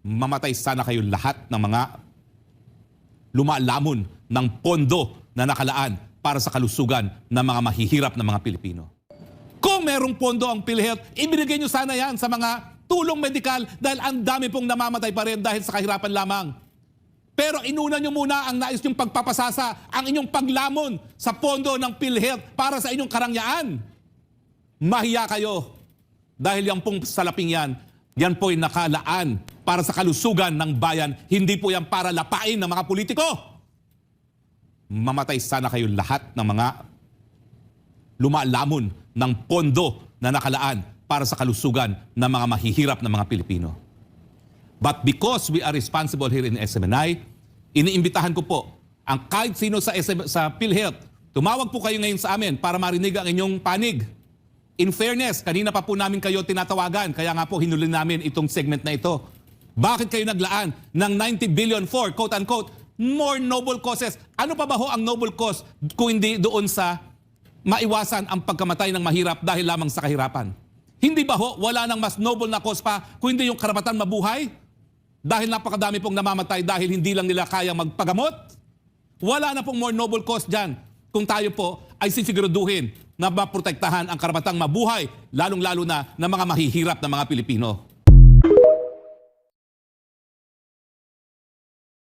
mamatay sana kayo lahat ng mga lumalamon ng pondo na nakalaan para sa kalusugan ng mga mahihirap na mga Pilipino. Kung merong pondo ang PhilHealth, ibinigay nyo sana yan sa mga tulong medikal dahil ang dami pong namamatay pa rin dahil sa kahirapan lamang. Pero inuna nyo muna ang nais nyong pagpapasasa, ang inyong paglamon sa pondo ng PhilHealth para sa inyong karangyaan. Mahiya kayo dahil yan pong salaping yan po'y nakalaan para sa kalusugan ng bayan, hindi po yan para lapain ng mga politiko. Mamatay sana kayo lahat ng mga lumalamon ng pondo na nakalaan para sa kalusugan ng mga mahihirap na mga Pilipino. But because we are responsible here in SMNI, iniimbitahan ko po ang kahit sino sa PhilHealth, tumawag po kayo ngayon sa amin para marinig ang inyong panig. In fairness, kanina pa po namin kayo tinatawagan, kaya nga po hinuli namin itong segment na ito. Bakit kayo naglaan ng 90 billion for, quote-unquote, more noble causes? Ano pa ba ho ang noble cause kung hindi doon sa maiwasan ang pagkamatay ng mahirap dahil lamang sa kahirapan? Hindi ba ho, wala nang mas noble na cause pa kung hindi yung karapatan mabuhay? Dahil napakadami pong namamatay dahil hindi lang nila kaya magpagamot? Wala na pong more noble cause dyan kung tayo po ay sisiguraduhin na maprotektahan ang karapatang mabuhay, lalong-lalo na ng mga mahihirap na mga Pilipino.